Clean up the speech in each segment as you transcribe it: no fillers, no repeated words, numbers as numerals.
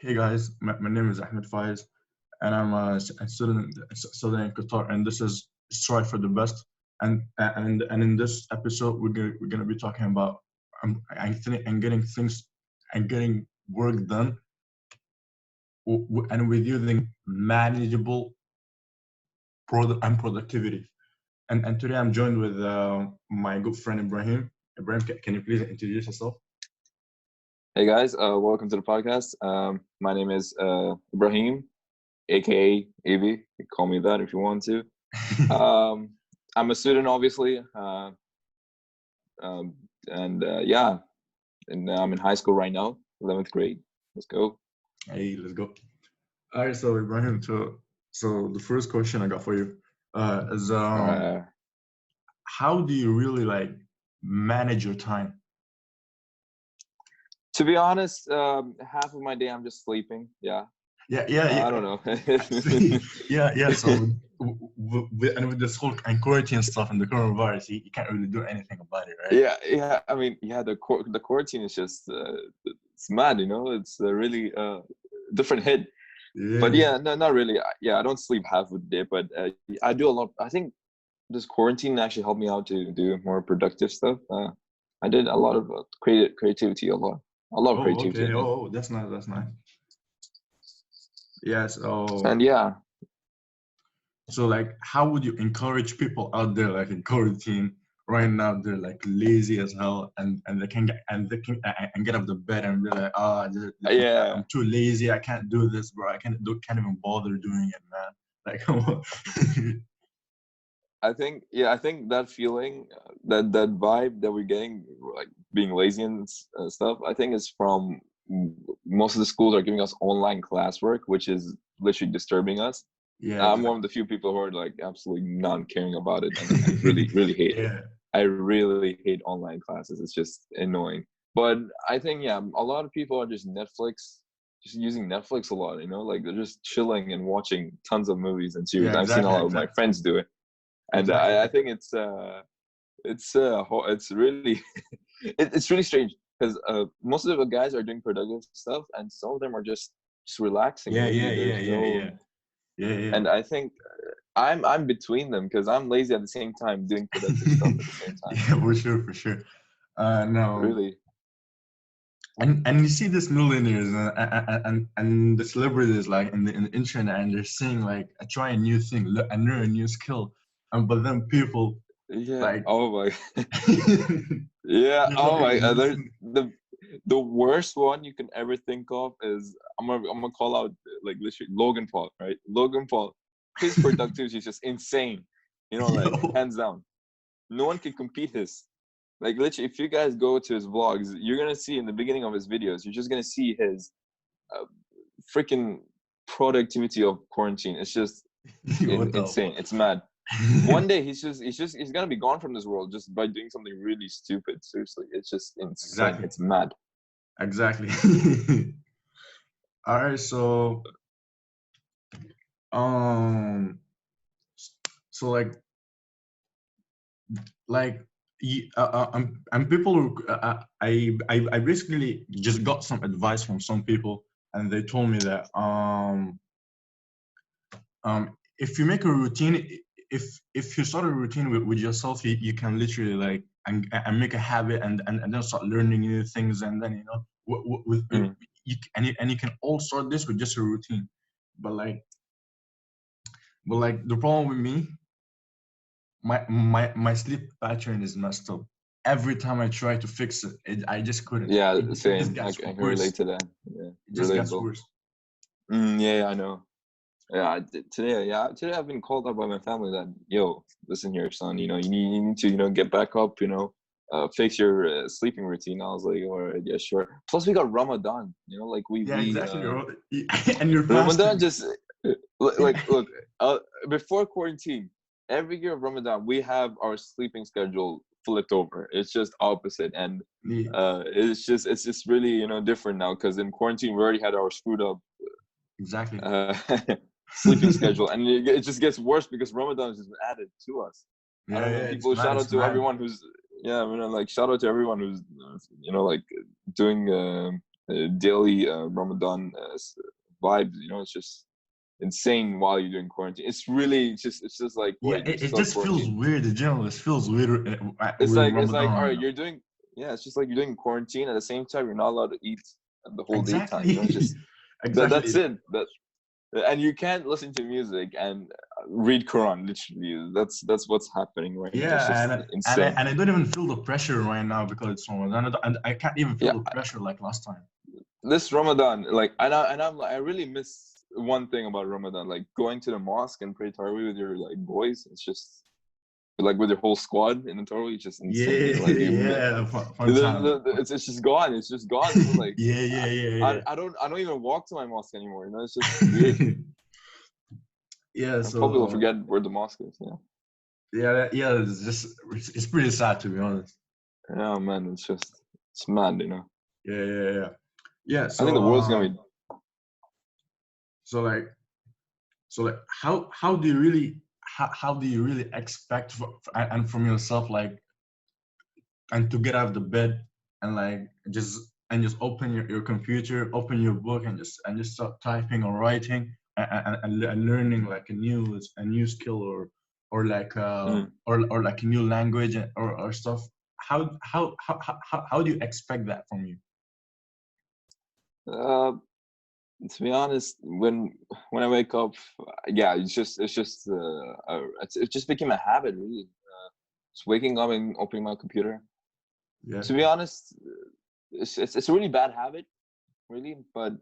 Hey guys, my name is Ahmed Faiz, and I'm a student in Qatar, and this is Strive for the Best. And in this episode, we're gonna be talking about I think and getting things and getting work done, and with using manageable product and productivity. And today I'm joined with my good friend Ibrahim. Ibrahim, can you please introduce yourself? Hey guys, welcome to the podcast. My name is Ibrahim, aka Avi. You can call me that if you want to. Um, I'm a student, obviously, and yeah, and I'm in high school right now, 11th grade. Let's go. Hey, let's go. All right, so Ibrahim, so the first question I got for you is Uh, how do you really like manage your time? to be honest, half of my day I'm just sleeping. Yeah, Yeah, yeah, I yeah. don't know. I see. Yeah, yeah. So with this whole and quarantine stuff and the coronavirus, you can't really do anything about it, right? Yeah. I mean, yeah, the quarantine is just it's mad. It's really different hit. But Yeah. yeah, no, not really. Yeah, I don't sleep half of the day, but I do a lot. I think this quarantine actually helped me out to do more productive stuff. I did a lot of creativity, a lot of Oh, creativity okay. in it. Oh, that's nice. That's nice. Yes. And Oh, yeah, so like, how would you encourage people out there like in quarantine right now? They're like lazy as hell, and they can and get up the bed and be like, yeah. I'm too lazy. I can't do this, bro. Can't even bother doing it, man. Like, come on. I think that feeling, that vibe that we're getting, like being lazy and stuff. I think is from most of the schools are giving us online classwork, which is literally disturbing us. Yeah, I'm one exactly. of the few people who are like absolutely not caring about it and really, really hate it. Yeah, I really hate online classes. It's just annoying. But I think, yeah, a lot of people are just using Netflix a lot, like they're just chilling and watching tons of movies and series. yeah, I've seen a exactly, lot of my exactly, friends do it. And exactly. I think it's really it's really strange because most of the guys are doing productive stuff and some of them are just relaxing. Yeah, yeah, Maybe yeah, there's yeah, no. yeah, yeah, yeah. And I think I'm between them because I'm lazy at the same time doing productive stuff at the same time. Yeah, for sure, for sure. No, Really. and you see this millionaires and the celebrities like in the internet, and they're saying like try a new thing, and learn a new skill, and but then people Yeah. like Oh my. Yeah. they're Oh fucking my. There's losing. the worst one you can ever think of is I'm gonna call out like literally Logan Paul, right? Logan Paul, his productivity is just insane. Like Yo, hands down, no one can compete his. Like literally, if you guys go to his vlogs, you're gonna see in the beginning of his videos, you're just gonna see his uh, freaking productivity of quarantine. It's just what the insane. It's mad. One fuck? day he's gonna be gone from this world just by doing something really stupid. Seriously, it's just insane. Exactly, It's mad. exactly. All right, um so like and people I basically just got some advice from some people, and they told me that if you make a routine, if you start a routine with yourself, you can literally like and make a habit, and then start learning new things, and then with Mm. and you can all start this with just a routine. but like but like the problem with me, my sleep pattern is messed up. Every time I try to fix I just couldn't. Yeah, It just same. I gets can relate worse. to that. Yeah, It just gets relatable. worse. Yeah, I know. Yeah, today I've been called out by my family that, yo, listen here, son. You need to get back up. Fix your sleeping routine. I was like, all right, yeah, sure. Plus, we got Ramadan. Like Yeah, we exactly. And you're Ramadan fasting. just like look, before quarantine, every year of Ramadan we have our sleeping schedule flipped over. It's just opposite, and Yeah, it's just really different now because in quarantine we already had our screwed up exactly. uh, sleeping schedule, and it just gets worse because Ramadan is just added to us. I Yeah, don't yeah, know. it's People, mad. shout out It's to mad. everyone who's, yeah, like shout out to everyone who's like doing daily Ramadan vibes. You know, it's just insane while you're doing quarantine. It's just like, Yeah, wait, you're it still just feels quarantined. weird. The general, it feels weird with It's like, Ramadan all right right, now. you're doing, yeah, it's just like you're doing quarantine at the same time. You're not allowed to eat the whole daytime. You know, it's Exactly. just that's Exactly. it. And you can't listen to music and read Quran. Literally, that's what's happening right now. It's Yeah, just insane. and I don't even feel the pressure right now because it's Ramadan, and I can't even feel Yeah, the pressure like last time. this Ramadan, like, I'm like, I really miss one thing about Ramadan, like going to the mosque and pray Tarawih with your like boys. It's just like with your whole squad in the Tarawih. It's just insane. You Yeah, know, like yeah, fun time. it's just gone. It's just gone. You know, like Yeah, yeah, yeah, I don't even walk to my mosque anymore. You know, it's just weird. yeah. Yeah, And probably will so forget where the mosque is. Yeah. yeah, yeah, it's just it's pretty sad to be honest. Yeah, man, it's mad. You know, Yeah, yeah, yeah. Yeah, I think so the world's gonna be. so like how do you really how do you really expect and from yourself like and to get out of the bed and like just open your computer, open your book and just start typing or writing and learning like a new skill or like Mm. or like a new language or stuff. How do you expect that from you? Uh, to be honest, when I wake up, yeah, it just became a habit really. Just waking up and opening my computer. Yeah, To be honest, it's a really bad habit, really. But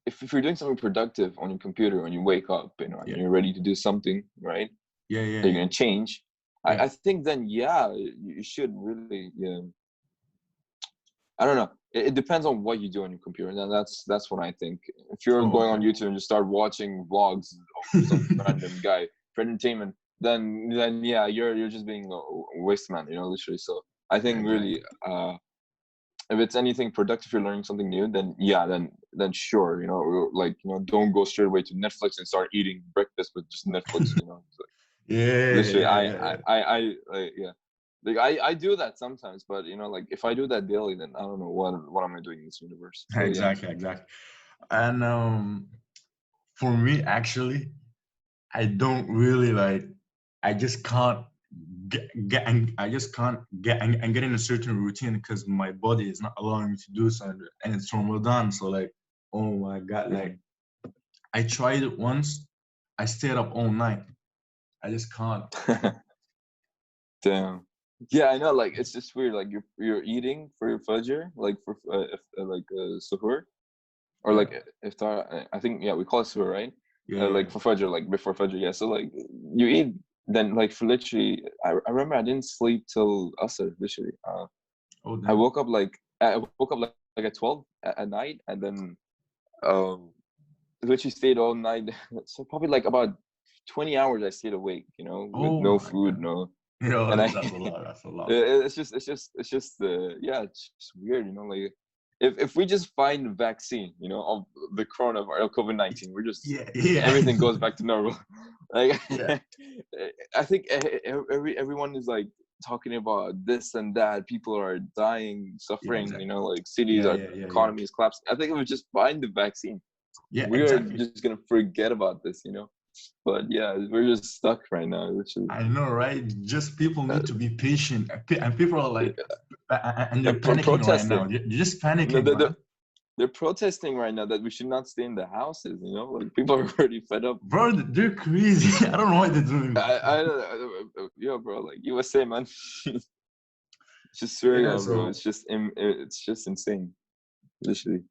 if you're doing something productive on your computer when you wake up, you know, and yeah, you're ready to do something, right, yeah, yeah, that you're yeah, gonna change, yeah. I think then yeah, you should really. Yeah, I don't know. It depends on what you do on your computer, and that's what I think. If you're Oh, going on okay. YouTube and just start watching vlogs of some random guy for entertainment, then yeah, you're just being a waste man, you know, literally. So I Yeah, think exactly. really, if it's anything productive, you're learning something new, then yeah, then sure, you know, like, you know, don't go straight away to Netflix and start eating breakfast with just Netflix, you know. So Yeah, literally, yeah, yeah, yeah. yeah. Like I do that sometimes, but you know, like if I do that daily, then I don't know what am I doing in this universe. So yeah. Exactly, exactly. And for me, actually, I don't really like. I just can't get and I just can't and get in a certain routine because my body is not allowing me to do so, and it's Ramadan. So like, oh my God, like Mm. I tried it once. I stayed up all night. I just can't. Damn. Yeah, I know. Like it's just weird. Like you're eating for your fajr, like for suhoor, or Yeah, like iftar. I think yeah, we call it suhoor, right? yeah, yeah. Like for fajr, like before fajr. Yeah. So like you eat, then like for literally, I remember I didn't sleep till asr. Literally, Oh I damn. woke up I woke up like at 12 at night, and then um literally stayed all night. So probably like about 20 hours I stayed awake. You know, with Oh no my food, God. no. And Yo, I that's a lot. That's a lot. it's just yeah, it's just weird, you know, like if we just find a vaccine, you know, of the coronavirus, COVID-19, we're just Yeah, yeah, everything goes back to normal. Like yeah, I think everyone is like talking about this and that. People are dying, yeah. suffering, you Exactly. know, like cities Yeah, are yeah, yeah, yeah. economy is collapsing. I think if we just find the vaccine, Yeah, we are exactly. just gonna forget about this, you know. But yeah, we're just stuck right now, which is I know, right? Just people need to be patient, and people are like, and they're panicking right now. protesting. They're just No, panicking, man. they're protesting right now that we should not stay in the houses. You know, like people are already fed up. Bro, they're crazy. I don't know why they're doing that. Yo, bro, like USA, man. Just swear Yeah, down, bro. so It's just insane, literally.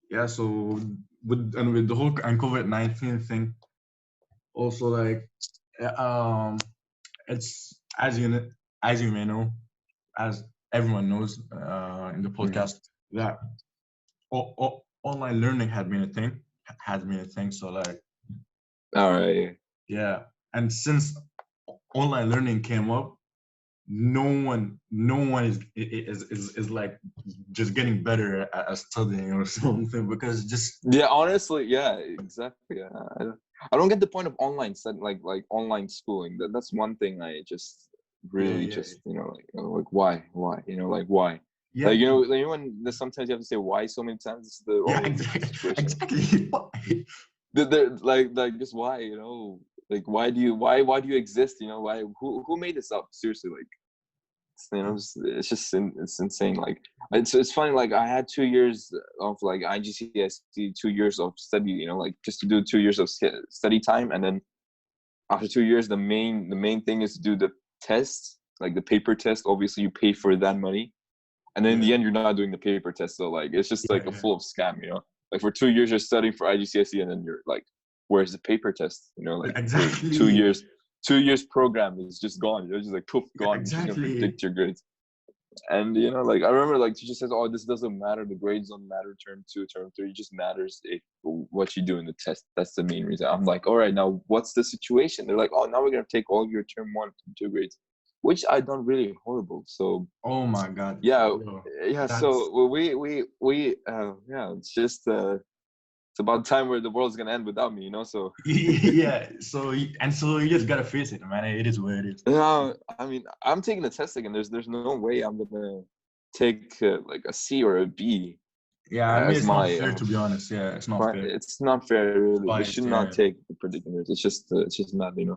yeah, so with the whole and COVID-19 thing, also like, it's as you may know, as everyone knows, in the Mm. podcast that online learning has been a thing. So like, All right. yeah, and since online learning came up, no one is like just getting better at studying or something because just Yeah, honestly, yeah, exactly. Yeah. I don't get the point of online like online schooling. That's one thing I just yeah, really yeah, just, you know, like why, you know, like why? Yeah, Like, when sometimes you have to say why so many times. This is the yeah, only situation. exactly. Like just why, like why do you exist? Why who made this up? Seriously, like it's insane. Like it's funny. Like I had 2 years of like IGCSE, 2 years of study. Like just to do 2 years of study time, and then after 2 years, the main thing is to do the test, like the paper test. Obviously, you pay for that money, and then in Yeah, the end, you're not doing the paper test. So like it's just yeah, like a yeah. full of scam. Like for 2 years, you're studying for IGCSE, and then you're like, where's the paper test? Like your two Exactly. years 2 years program is just gone. You're just like poof, Yeah, gone. It's just gonna exactly. predict your grades. And like I remember, like teacher says, "Oh, this doesn't matter. The grades don't matter. Term 2, term 3. It just matters if what you do in the test. That's the main reason." I'm like, "All right, now what's the situation?" They're like, "Oh, now we're gonna take all of your term 1, term 2 grades," which I done really horrible. So Oh my God. yeah, Yo, yeah. that's So we yeah. It's about time where the world's gonna end without me. So yeah. So you just gotta face it, man. It is what it is. no, I mean, I'm taking the test again. There's no way I'm gonna take like a C or a B Yeah, I mean as it's not my fair to be honest. Yeah, it's not fair. it's not fair, really. They But should not yeah, take the predicament. It's just mad. yeah.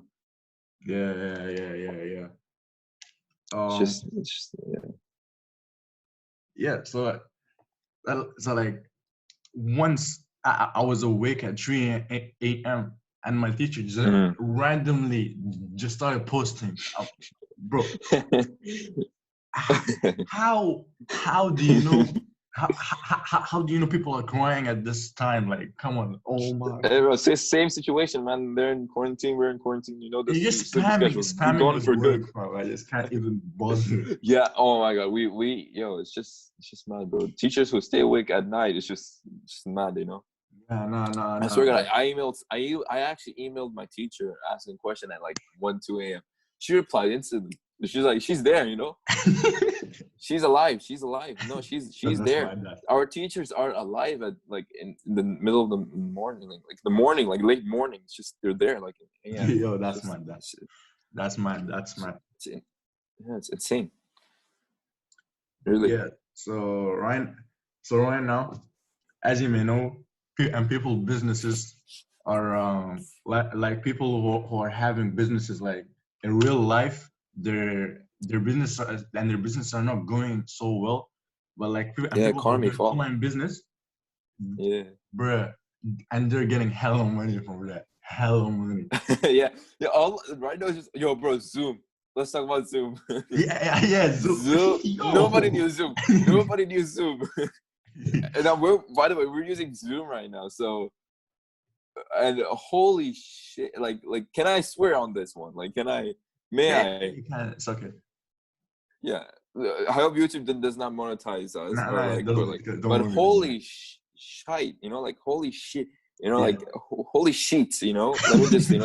It's Um, just it's just yeah. yeah. So like once I was awake at 3 a.m. and my teacher just Mm. randomly just started posting, bro. How do you know? How do you know people are crying at this time? Like, come on! Oh my! Hey, bro, same situation, man. They're in quarantine. We're in quarantine. You're The just sleeping schedule. We're spamming gone with for good. work, bro. I just can't even bother. Yeah. Oh my God. It's just mad, bro. Teachers who stay awake at night. It's just mad. Yeah, I swear to no. God, I actually emailed my teacher asking a question at like 1, 2 a.m. She replied instantly. She's like, she's there. She's alive. She's alive. No, she's That's there. my dad. Our teachers are alive at like in the middle of the morning, like the morning, like late morning. It's just they're there, like in AM. Yo, It's that's just mad. That's mad. That's mad. it's, yeah, it's insane. Really. Yeah. So right now, as you may know, and people businesses are like people who are having businesses like in real life, their business and their business are not going so well, but like and Yeah, people who are economy doing fall. online business, Yeah. bruh, and they're getting hella money from that, hella money. Yeah. Yeah. All right now, it's just yo, bro. Zoom. Let's talk about Zoom. Yeah. So, Zoom. Nobody yo. knew Zoom. Nobody knew Zoom. And now by the way, we're using Zoom right now. So, and holy shit, like, can I swear on this one? Like, may Yeah, I? you can. It's okay. Yeah. I hope YouTube does not monetize us Nah, or nah, it like, doesn't. Don't but worry, don't worry. holy shite, like holy shit, Yeah. like holy sheets, let me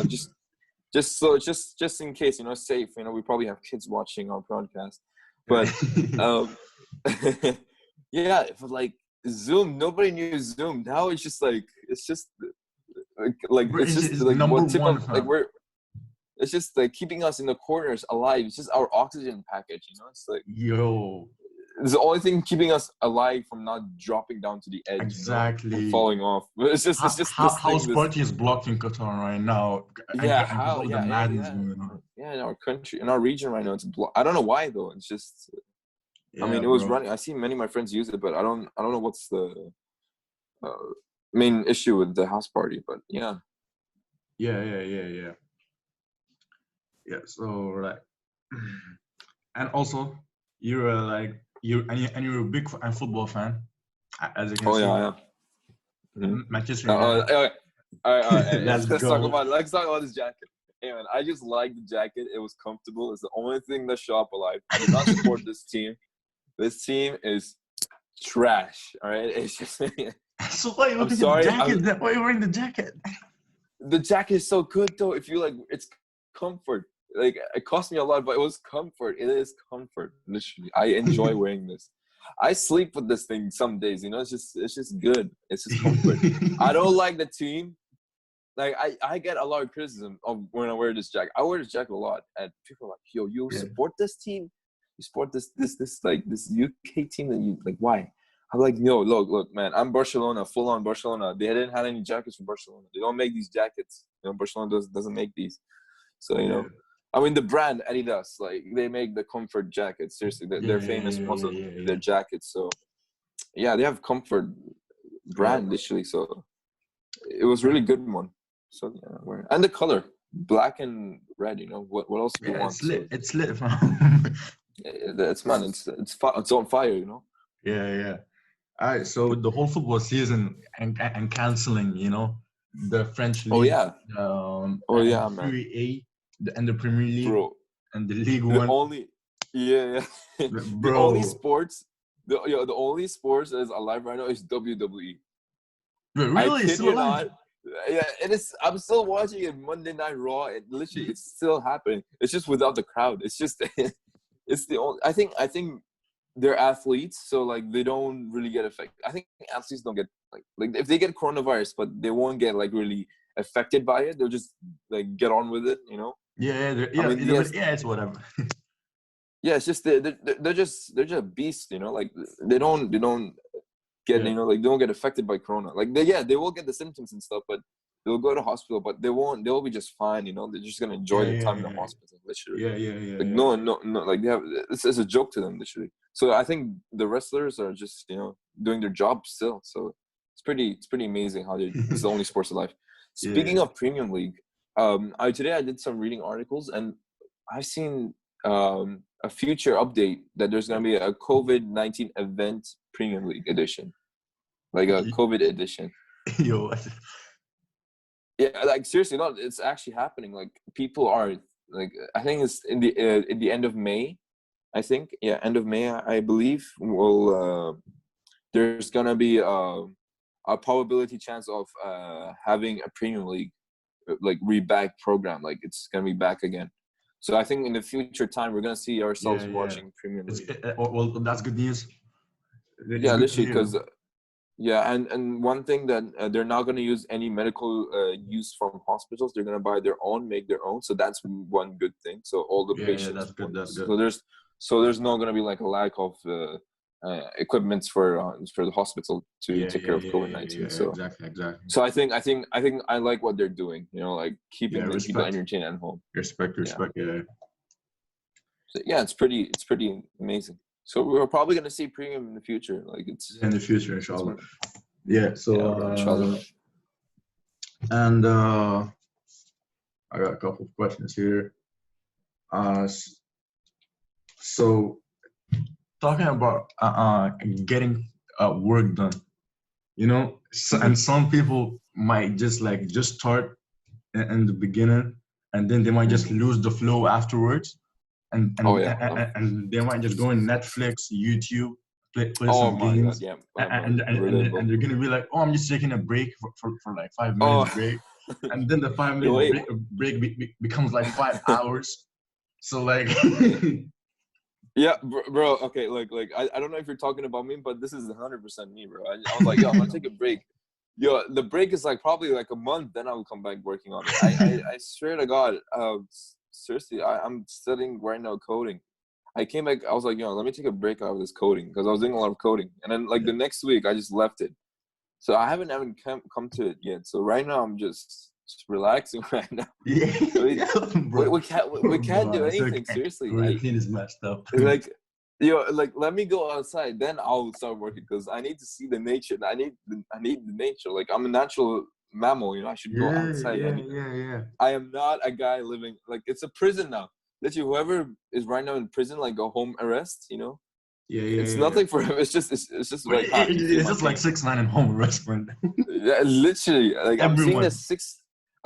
just, just in case, safe, we probably have kids watching our broadcast, but, um, yeah, but like Zoom, nobody knew Zoom. Now it's just like Bro, it's just it's like number what tip one, of like fam. we're it's just like keeping us in the corners alive. It's just our oxygen package. It's like Yo, it's the only thing keeping us alive from not dropping down to the edge, and exactly. falling off. But it's just this House thing, party is blocked in Qatar right now, yeah, and because how, all the yeah, yeah, madness yeah, going on. yeah. In our country, in our region right now, I don't know why though. It's just, I Yeah, mean, it was bro. running. I see many of my friends use it, but I don't know what's the uh, main issue with the house party. But yeah, Yeah. Yeah. So like, and also you're you're a big football fan, as you can oh see. yeah, yeah. Manchester United. Okay. All right. Hey, Let's go. let's talk about this jacket. Hey man, I just like the jacket. It was comfortable. It's the only thing that shop alive. I do not support this team. This team is trash. All right. It's just So why are you I'm looking at the sorry. jacket? Why are you wearing the jacket? The jacket is so good though. If you like, it's comfort. Like it cost me a lot, but it was comfort. It is comfort. Literally, I enjoy wearing this. I sleep with this thing some days. It's just good. It's just comfort. I don't like the team. Like I get a lot of criticism of when I wear this jacket. I wear this jacket a lot, and people are like, "Yo, you Yeah. support this team? you support this like this UK team that you like. Why? I'm like, no, look, man. I'm Barcelona, full on Barcelona. They didn't have any jackets from Barcelona. They don't make these jackets. Barcelona doesn't make these. So I mean, the brand Adidas, like they make the comfort jackets. Seriously, they're famous most of their jackets. So yeah, they have comfort brand literally. So it was really good one. So yeah, and the color, black and red. What else do you want? It's lit. It's lit. It's man. It's on fire. Yeah. All right. So the whole football season and canceling. The French league. Oh yeah. Man. Serie A and the Premier League, bro, and the League the One. Only, yeah. Bro. The only sports. The only sports that is alive right now is WWE. Really? I kid you not. Yeah, it is. I'm still watching it Monday Night Raw. It's still happening. It's just without the crowd. It's just, it's the only. I think they're athletes, so like they don't really get affected. I think athletes don't get like if they get coronavirus, but they won't get like really affected by it. They'll just like get on with it. Yeah. It's whatever. Yeah, it's just they're just beasts. Like they don't get like they don't get affected by corona. Like they will get the symptoms and stuff, but they'll go to hospital, but they'll be just fine. They're just gonna enjoy their time in the hospital. Literally. Yeah. Like no, like they have it's a joke to them literally. So I think the wrestlers are just doing their job still. So it's pretty amazing how it's the only sports alive. Speaking of Premium League, today I did some reading articles and I've seen a future update that there's gonna be a COVID-19 event Premium League edition, like a COVID edition. Yo. Yeah, like seriously, no, it's actually happening. Like people are like, I think it's in the end of May. I think end of May. I believe there's gonna be a probability chance of having a Premium League like reback program. Like it's gonna be back again. So I think in the future time we're gonna see ourselves watching Premium League. Well, that's good news. Yeah, literally, because and one thing that they're not gonna use any medical use from hospitals. They're gonna buy their own, make their own. So that's one good thing. So all the patients. That's good. That's good. So there's not gonna be like a lack of equipment for the hospital to take care of COVID-19. So exactly. So I think I like what they're doing. Like keeping the people entertained at home. Respect. Yeah. So, yeah, it's pretty amazing. So we're probably gonna see Premium in the future. Like it's in the future, inshallah. Yeah. So inshallah. And I got a couple of questions here. So talking about getting work done, and some people might just start in the beginning, and then they might just lose the flow afterwards, and they might just go on Netflix, YouTube, play some games, God, and they're gonna be like, oh, I'm just taking a break for like 5 minutes break, and then the 5 minute break becomes like 5 hours. So like. Yeah, bro. Okay, like I don't know if you're talking about me, but this is 100% me, bro. I was like, yo, I'm gonna take a break. Yo, the break is like probably like a month, then I will come back working on it. I swear to God, seriously, I'm studying right now coding. I came back, I was like, yo, let me take a break out of this coding because I was doing a lot of coding, and then like the next week I just left it. So I haven't even come to it yet. So right now I'm just relaxing right now. Yeah, we can't do anything. Seriously, routine is messed up. Like, let me go outside, then I'll start working because I need to see the nature. I need the nature. Like I'm a natural mammal, I should go outside. Yeah. I am not a guy living like it's a prison now. Literally, whoever is right now in prison, like a home arrest, it's nothing for him. It's just like it's just like 6ix9ine in home arrest, friend. Yeah, literally. Like I'm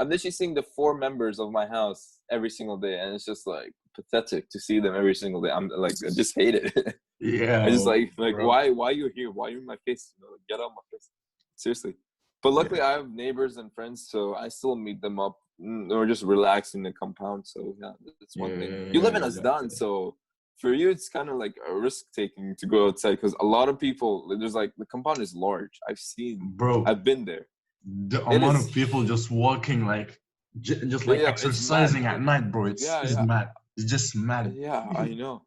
literally seeing the 4 members of my house every single day, and it's just like pathetic to see them every single day. I'm like, I just hate it. Yeah. I just like why you're here? Why you're in my face? Like, get out of my face. Seriously. But luckily, I have neighbors and friends, so I still meet them up. Or just relax in the compound. So yeah, that's one thing. You live in Asdan, so for you, it's kind of like a risk taking to go outside because a lot of people. There's like the compound is large. I've been there. The amount of people just walking just exercising at night, bro. It's mad. It's just mad. Yeah, I know.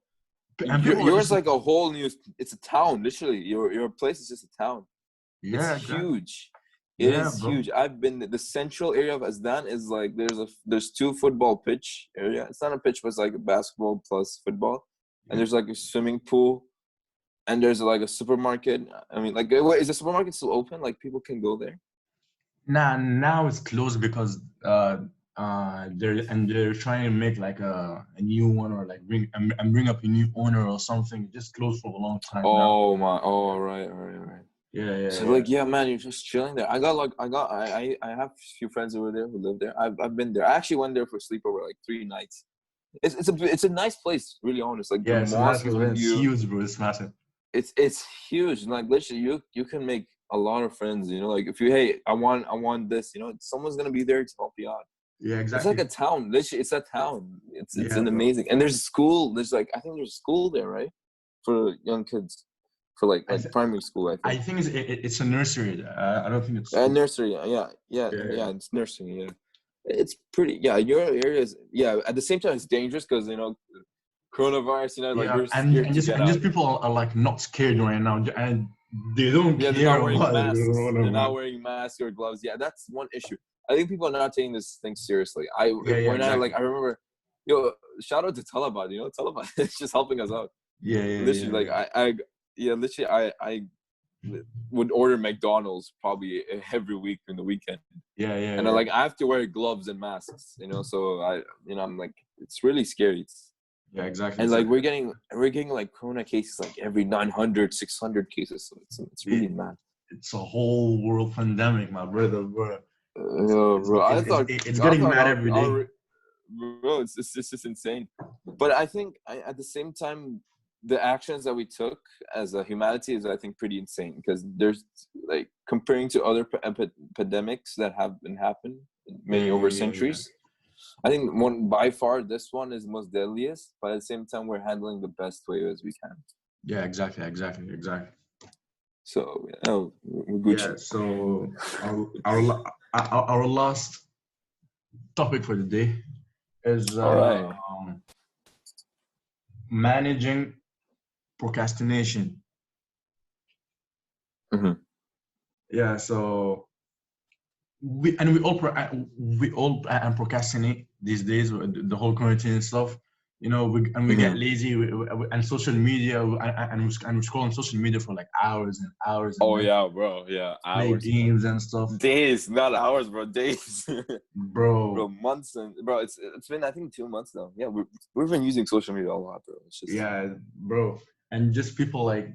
and people are Yours just like a whole new. It's a town, literally. Your place is just a town. It's yeah, exactly. huge. It Yeah, is bro. huge. I've been the central area of Asdan is like there's two football pitch area. It's not a pitch, but it's like a basketball plus football, and Yeah. there's like a swimming pool, and there's like a supermarket. I mean, like, wait, is the supermarket still open? Like, people can go there? Now it's closed because they're trying to make like a new one or like bring up a new owner or something. It just closed for a long time now. Oh my! Oh, right, right, right. Yeah, yeah, So yeah. like, yeah, man, you're just chilling there. I have a few friends over there who live there. I've been there. I actually went there for sleepover like 3 nights. It's a nice place, really honest. Like, the Yeah, so that's mosque is what with it's you. huge, bro. It's massive. It's huge. Like, literally, you can make a lot of friends. You know, like, if you, hey, I want this. You know, someone's gonna be there to help you out. Yeah, It's like exactly. a town. Literally, it's a town. It's Yeah, an bro. amazing. And there's a school. There's like, I think there's a school there, right, for young kids, for like I th- primary school, I I think. think it's a nursery. I don't think it's school. Nursery, yeah, yeah, Yeah, yeah. It's nursery, yeah. It's pretty. Yeah, your area is. Yeah, at the same time, it's dangerous because, coronavirus. Like, yeah, we're scared to get and just out. people are like not scared right now, and they don't Yeah, they're care not wearing about the masks. They're not coronavirus. wearing masks or gloves. Yeah, that's one issue. I think people are not taking this thing seriously. I Yeah, yeah, when I exactly. like I remember, yo, shout out to Taliban. Taliban is just helping us out. Yeah, yeah, Literally, yeah, like, yeah, yeah, literally, I would order McDonald's probably every week in the weekend. yeah, yeah, And yeah. I have to wear gloves and masks, so I'm like, it's really scary. Yeah, exactly. And It's like, like we're getting like corona cases like every 900, 600 cases. So it's really it, mad. it's a whole world pandemic, my brother, bro. Bro, It's I getting thought mad every day. bro, it's just insane. But I think, at the same time, the actions that we took as a humanity is, I think, pretty insane, because there's, like, comparing to other epidemics that have been happened Yeah, many yeah, over yeah, yeah, yeah. centuries. I think one by far this one is most deadliest, but at the same time we're handling the best way as we can. Yeah, exactly, exactly, exactly. So, we're Yeah. Gucci. So our last topic for the day is All right. managing procrastination. Mm-hmm. Yeah. So we all procrastinate these days with the whole quarantine and stuff. We get Mm-hmm. lazy and social media and we scroll on social media for like hours and hours and Oh then yeah, bro. Yeah, play hours, man. games and stuff, Days, not hours, bro. Days. Bro, bro. months, and bro, it's been, I think, 2 months now. Yeah, we've been using social media a lot, bro. It's just, Yeah, bro. And just people like,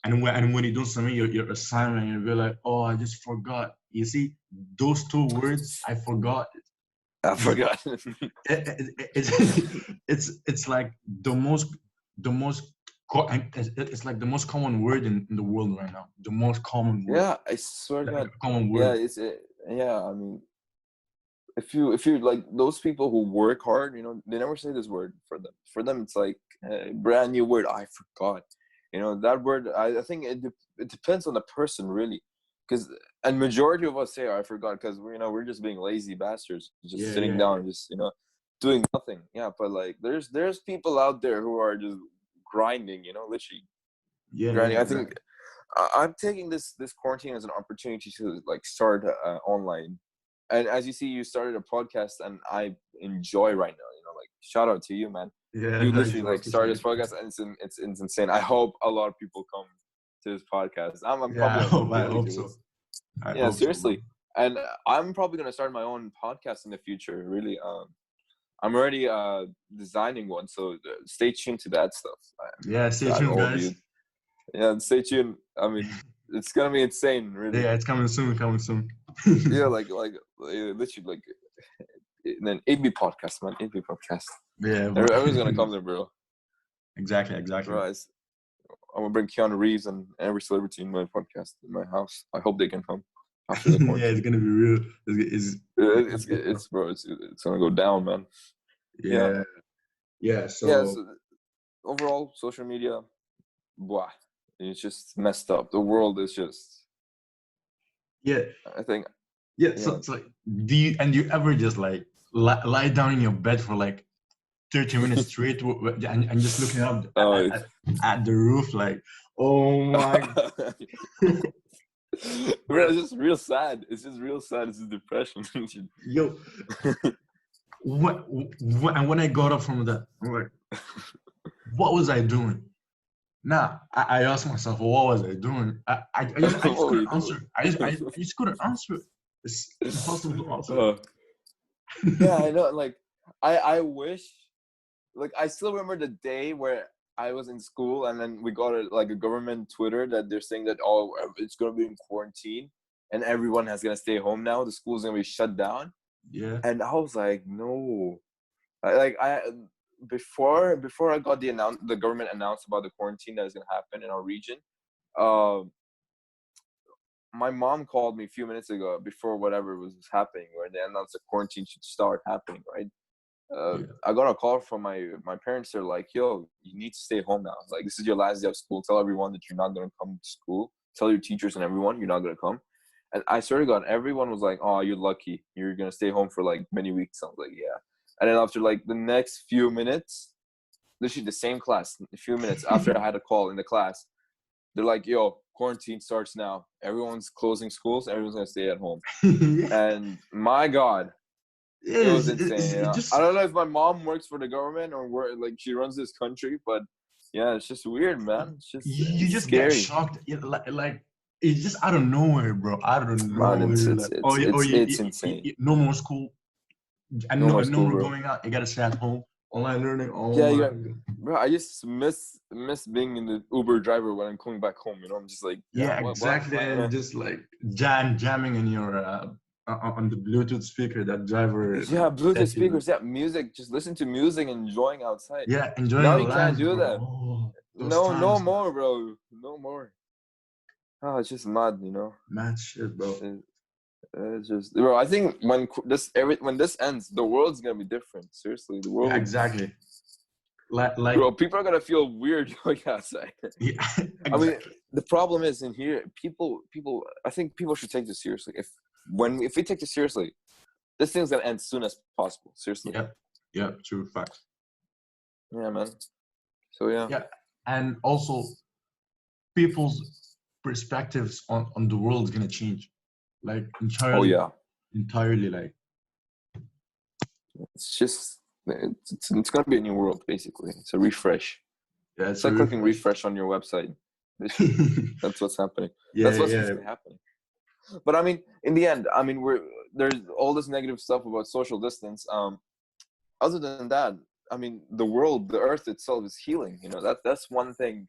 and when you do something, your assignment, you'll be like, oh, I just forgot. You see, those two words, I forgot. I forgot. It's like it's like the most common word in the world right now. The most common word, Yeah, I swear to like God. a common Yeah, word. yeah. I mean, if you like those people who work hard, they never say this word for them. For them, it's like a brand new word. I forgot. That word. I think it depends on the person, really, because and majority of us say I forgot because we're just being lazy bastards, just Yeah, sitting yeah, down, just doing nothing. Yeah, but like there's people out there who are just grinding. Literally yeah, yeah, grinding. I think exactly. I'm taking this quarantine as an opportunity to like start online. And as you see, you started a podcast, and I enjoy right now. Like, shout out to you, man. Yeah, You thanks, literally bro. like started Appreciate this it. podcast, and it's insane. I hope a lot of people come to this podcast. I'm Yeah, probably gonna come I daily hope to so. this. I Yeah, hope so, bro. seriously. And I'm probably gonna start my own podcast in the future. Really, I'm already designing one, so stay tuned to that stuff. Yeah, stay To tuned, all of guys. you, yeah, stay tuned. I mean, it's gonna be insane, really. Yeah, it's coming soon, coming soon. Yeah, like literally, like, and then AB podcast, man, AB podcast. Yeah, bro. Everyone's gonna come there, bro. Exactly, exactly. Bro, I'm gonna bring Keanu Reeves and every celebrity in my podcast in my house. I hope they can come after the Yeah, it's quarantine. gonna be real. It's gonna be tough. It's bro, it's gonna go down, man. Yeah, Yeah, yeah. yeah. So So overall, social media, blah, it's just messed up. The world is just, yeah, I think, yeah. So yeah. it's like, do you ever just like lie down in your bed for like 30 minutes straight and just looking up Oh, at the roof like, oh my. bro, it's just real sad. It's just real sad. It's just depression. Yo, and when I got up from that, I'm like, what was I doing? Now I asked myself, what was I doing? I just What were you couldn't doing? answer. I just couldn't answer it. It's impossible to answer. Yeah, I know. Like, I wish, like, I still remember the day where I was in school, and then we got a government Twitter that they're saying that, oh, it's gonna be in quarantine, and everyone has gonna stay home now. The school's gonna be shut down, Yeah. and I was like, no, I before I got the government announced about the quarantine that is gonna happen in our region. Um, my mom called me a few minutes ago before whatever was happening, where they announced the quarantine should start happening, right? Yeah. I got a call from my parents. They're like, yo, you need to stay home now. Like, this is your last day of school. Tell everyone that you're not going to come to school. Tell your teachers and everyone you're not going to come. And I swear to God, everyone was like, oh, you're lucky. You're going to stay home for like many weeks. I was like, yeah. And then after like the next few minutes, literally the same class, a few minutes after I had a call in the class, they're like, yo, quarantine starts now. Everyone's closing schools. Everyone's going to stay at home. And my God, it was insane. It just, I don't know if my mom works for the government or like she runs this country, but yeah, it's just weird, man. you It's just get scary. shocked. Like it's just out of nowhere, bro. Out of Man, nowhere. Like, it's insane. no more school, and No more no school, more bro. going out. You gotta stay at home, online learning. Oh Yeah, my yeah, God. bro. I just miss being in the Uber driver when I'm coming back home. You know, I'm just like, Yeah, what? exactly. And just like jamming in your on the Bluetooth speaker that driver like Yeah, Bluetooth set you. speakers, yeah, music. Just listen to music and enjoying outside. Yeah, enjoying Now your you can't lives, do bro. that. Oh, those No, no times, man. more, bro. No more. Oh, it's just mad, you know. Mad shit, bro. It's just, bro. I think when this ends, the world's gonna be different. Seriously, the Yeah, world, exactly. Like bro. People are gonna feel weird going outside. yeah, I mean, exactly. the problem is in here. People. I think people should take this seriously. If we take this seriously, this thing's gonna end as soon as possible. Seriously. Yeah, true facts. Yeah, man. So yeah. Yeah, and also people's perspectives on the world is gonna change, like Oh yeah. entirely. Like It's just it's gonna be a new world basically. It's a refresh. yeah, It's it's a like clicking refresh. refresh on your website. Literally. That's what's happening. Yeah, That's what's yeah, basically happening. But I mean, in the end, I mean, there's all this negative stuff about social distance. Other than that, I mean, the earth itself is healing. You know, that's one thing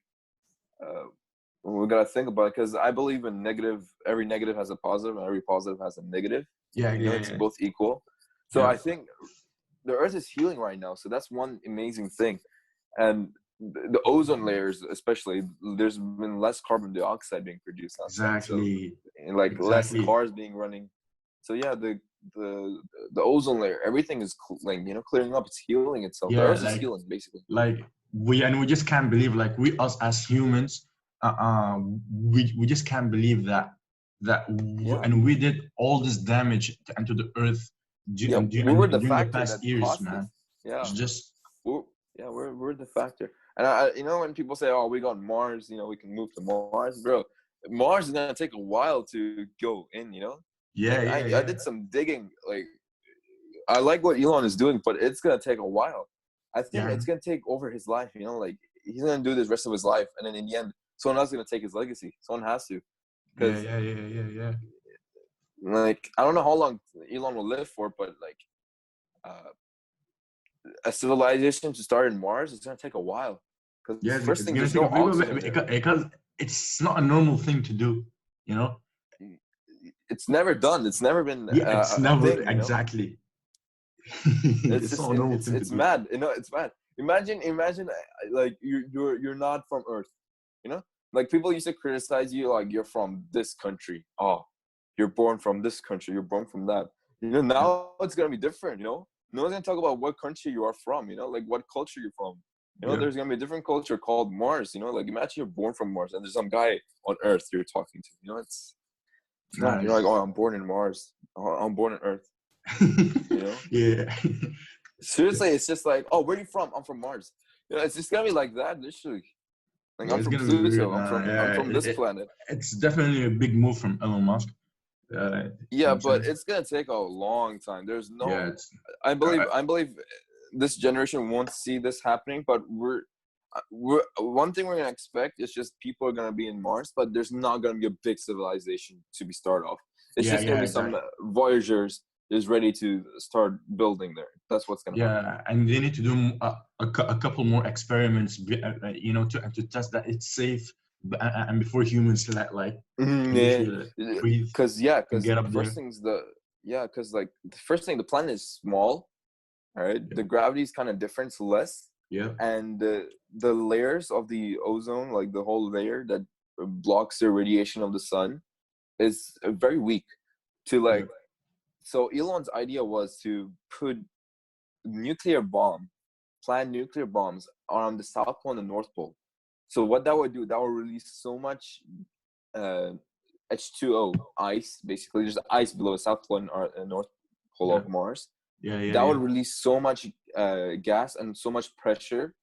we gotta think about, because I believe in negative. Every negative has a positive, and every positive has a negative. yeah, You know, yeah, it's yeah, both equal. So yeah. I think the earth is healing right now. So that's one amazing thing. And the ozone layers, especially, there's been less carbon dioxide being produced outside. So Exactly, and like less exactly. cars being running. So yeah, the ozone layer, everything is like, you know, clearing up. It's healing itself. The Yeah, earth is healing basically. like we just can't believe, like we us as humans, we just can't believe Yeah, and we did all this damage to the earth yeah. We were the during the factor past that years, caused man. this. Yeah, It's just we're the factor. And you know, when people say, "Oh, we got Mars," you know, we can move to Mars, bro. Mars is gonna take a while to go in. You know, yeah, like yeah, I yeah, did some digging. Like, I like what Elon is doing, but it's gonna take a while. I think yeah, it's gonna take over his life. You know, like he's gonna do this rest of his life, and then in the end, someone else is gonna take his legacy. Someone has to, yeah, because yeah. like I don't know how long Elon will live for, but like uh, a civilization to start in Mars, it's gonna take a while. Because Yeah, first it's thing, gonna there's take no a oxygen bit there. because it's not a normal thing to do, you know. It's never done. It's never been Yeah, it's a never thing. You know, exactly. it's It's just not a normal thing to it's do. mad. You know, it's mad. Imagine like you're not from Earth. You know, like people used to criticize you, like you're from this country. Oh, you're born from this country. You're born from that. You know, Yeah, now it's gonna be different. You know, no one's gonna talk about what country you are from. You know, like what culture you're from. You know, yeah, there's gonna be a different culture called Mars. You know, like imagine you're born from Mars and there's some guy on Earth you're talking to. You know, it's mad. You're like, nice. oh, I'm born in Mars. Oh, I'm born on Earth. You know. Yeah, Seriously, it's just like, oh, where are you from? I'm from Mars. You know, it's just gonna be like that, literally. Like, Yeah, I'm it's from gonna be weird. Pluto. I'm Yeah, from this planet. it's definitely a big move from Elon Musk. You know what Yeah, I'm but saying? it's gonna take a long time. Yeah, it's uh, I believe this generation won't see this happening. But we're one thing we're gonna expect is just people are gonna be in Mars, but there's not gonna be a big civilization to be start off. It's yeah, just gonna yeah, be some exactly. Voyagers is ready to start building there. That's what's gonna happen. Yeah, and they need to do a couple more experiments, you know, to test that it's safe, and before humans like can literally Yeah, breathe and because get the up first there. thing's the yeah, because like the first thing, the planet is small. All right, Yeah, the gravity is kind of different, it's less, yeah, and the layers of the ozone, like the whole layer that blocks the radiation of the sun, is very weak. To yeah, like, so Elon's idea was to put nuclear bomb, plan nuclear bombs on the South Pole and the North Pole. So what that would do, that would release so much uh, H2O ice, basically just ice below the South Pole and North Pole yeah, of Mars. yeah, yeah, That would yeah, release so much gas and so much pressure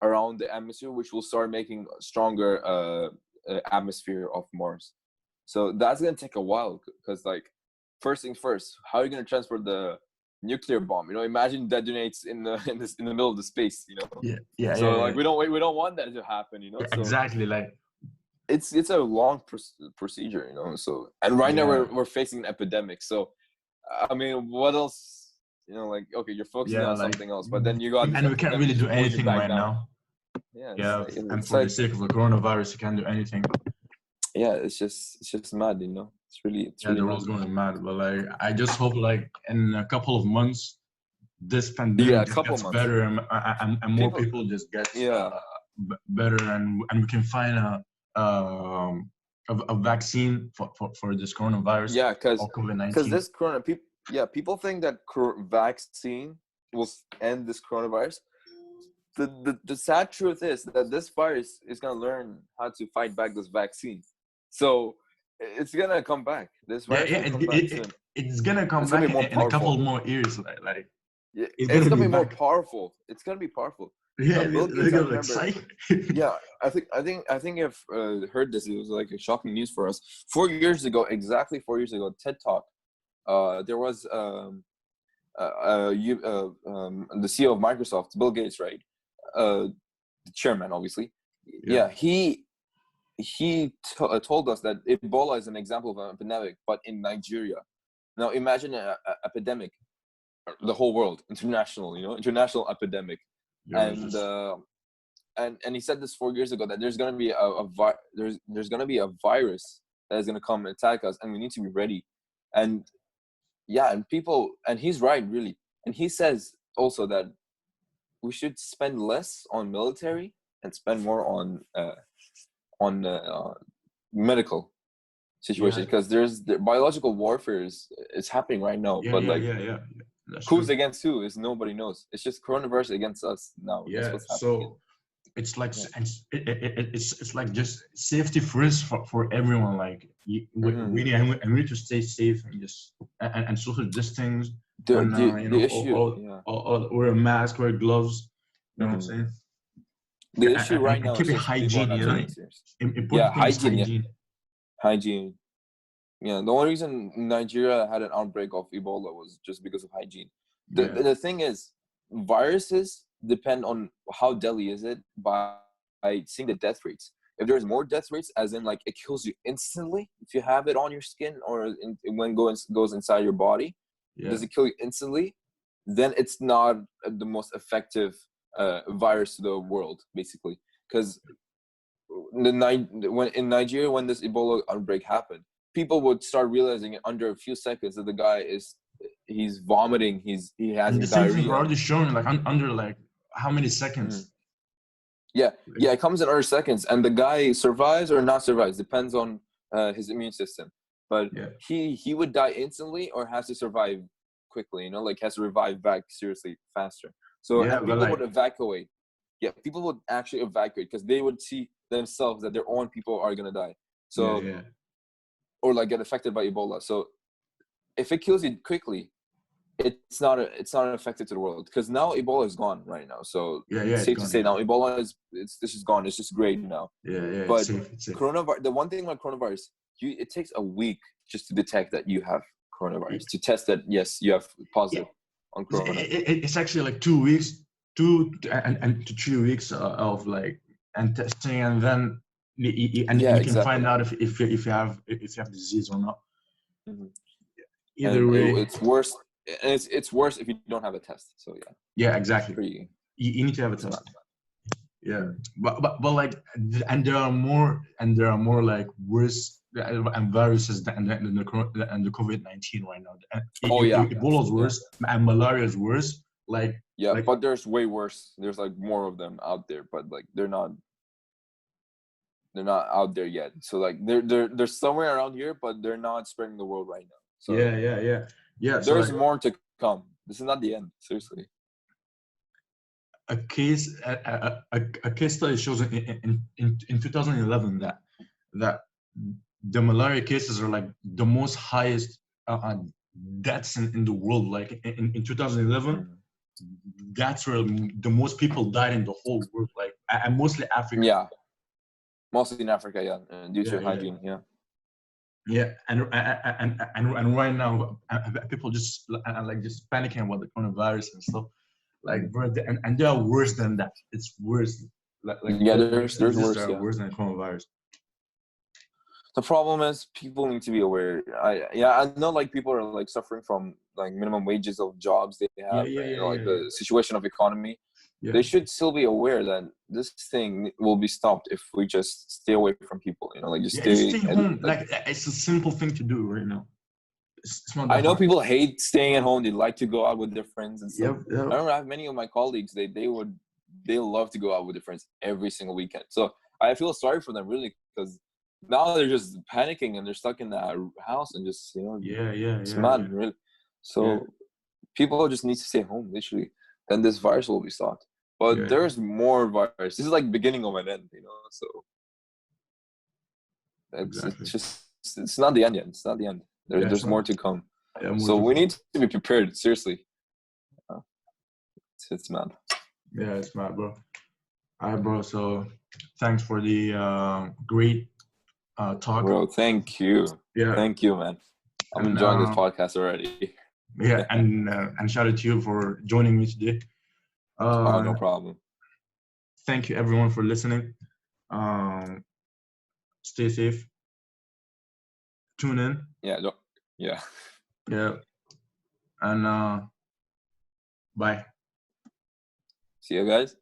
around the atmosphere, which will start making a stronger atmosphere of Mars. So that's gonna take a while because, like, first things first, how are you gonna transport the nuclear bomb? You know, imagine detonates in the in the middle of the space. You know, yeah, yeah, so yeah, like we don't want that to happen. You know, yeah, so exactly. Like, it's a long procedure. You know, so and right now yeah, we're facing an epidemic. So I mean, what else? You know, like, okay, you're focusing yeah, on like, something else, but then you got this and we can't epidemic really which do is pulling you anything back right down. now. Yeah, Yeah, and it's for the like, sake of the coronavirus, you can't do anything. yeah, it's just mad. You know, it's Yeah, really the mad. world's going mad, but like, I just hope like in a couple of months, this Yeah, pandemic a just couple gets months. better, and more People, people just get yeah, better, and we can find a vaccine for this coronavirus yeah, or COVID because 19. this corona, people, yeah, people think that vaccine will end this coronavirus. The sad truth is that this virus is gonna learn how to fight back this vaccine, so it's gonna come back. This Yeah, virus yeah, will come back soon. it's gonna come It's gonna back be more in a couple powerful. more years. Like Yeah, it's it's gonna gonna be be more back. powerful. It's gonna be powerful. Yeah, Bill they're Gates, I gonna be remember. excited. Yeah, I think I've heard this. It was like a shocking news for us. 4 years ago, exactly 4 years ago, TED Talk. There was the CEO of Microsoft, Bill Gates, right? The chairman, obviously. Yeah, Yeah, told us that Ebola is an example of an epidemic, but in Nigeria. Now imagine a epidemic, the whole world, international, you know, international epidemic, yeah, it's and just and he said this 4 years ago that there's gonna be there's gonna be a virus that is gonna come and attack us, and we need to be ready. And yeah, and he's right, really. And he says also that we should spend less on military and spend more on medical situation, yeah, because there's the biological warfare is happening right now, yeah, but yeah, like, yeah, yeah. That's who's true. against who is nobody knows. It's just coronavirus against us now. That's Yeah, what's happening. so it's like Yeah. it's like just safety first for everyone. Like Mm-hmm. we need to stay safe and just and social distance The and the you the know issue, yeah. wear a mask, wear gloves. You know what I'm Mm-hmm. saying? The issue right And now keep is it just people are hygiene. not You know, taking it serious. Yeah, important thing is hygiene. Yeah, hygiene. hygiene. Yeah, the only reason Nigeria had an outbreak of Ebola was just because of hygiene. Yeah, The thing is, viruses depend on how deadly is it by seeing the death rates. If there's more death rates, as in like it kills you instantly if you have it on your skin, or when goes inside your body, yeah, does it kill you instantly? Then it's not the most effective virus to the world, basically. Because when in Nigeria, when this Ebola outbreak happened, people would start realizing it under a few seconds that the guy he's vomiting, he has and the symptoms were diarrhea. already showing like under like how many Mhm. seconds? Yeah, Like, yeah, it comes in under seconds, and the guy survives or not survives depends on his immune system. But yeah, he would die instantly or has to survive quickly. You know, like has to revive back seriously faster. So yeah, and but people like would evacuate. Yeah, people would actually evacuate because they would see themselves that their own people are gonna die. yeah, So yeah, or like get affected by Ebola. So if it kills you quickly, it's not affected to the world because now Ebola is gone right now. So Yeah, it's it's safe to gone. say now Ebola this is gone. It's just great now. Yeah, But it's safe. It's safe. coronavirus, the one thing about coronavirus, it takes a week just to detect that you have coronavirus, to test that yes you have positive on corona. It's actually like 2 weeks, 2 to 3 weeks of like and testing, and then and you can find out if you have disease or not. Mm-hmm. Either and way, it's worse. And it's worse if you don't have a test. So yeah. Yeah, exactly. Pretty, you need to have a test. Yeah, Mm-hmm. but like, and there are more like worse and viruses than the COVID-19 right now. Ebola is worse, and malaria is worse. Like but there's way worse. There's like more of them out there, but like they're not out there yet. So like they're somewhere around here, but they're not spreading the world right now. So yeah. So there's like, more to come. This is not the end. Seriously. A case study shows in 2011 that the malaria cases are like the most highest deaths in the world. Like in 2011, that's where the most people died in the whole world. Like, and mostly Africa. Yeah, mostly in Africa. Yeah, due to hygiene. Yeah, and right now people just just panicking about the coronavirus and stuff. Like, bro, and they are worse than that. It's worse. There's worse. Are worse than coronavirus. The problem is people need to be aware. I know like people are like suffering from like minimum wages of jobs they have, the situation of economy. Yeah. They should still be aware that this thing will be stopped if we just stay away from people. Like just stay home. Like it's a simple thing to do right now. It's not that I know hard. People hate staying at home. They like to go out with their friends and stuff. Yep. I remember I have many of my colleagues. They love to go out with their friends every single weekend. So I feel sorry for them really because now they're just panicking and they're stuck in that house and just it's mad really. So people just need to stay home literally. Then this virus will be stopped. But there's more virus. This is like beginning of an end, So it's not the end yet. It's not the end. There's more to come. So we need to be prepared. Seriously, it's mad. Yeah, it's mad, bro. All right, bro. So thanks for the great talk, bro. Thank you. Yeah, thank you, man. I'm enjoying this podcast already. Yeah, and shout out to you for joining me today. No problem. Thank you, everyone, for listening. Stay safe. Tune in. Yeah. And bye. See you guys.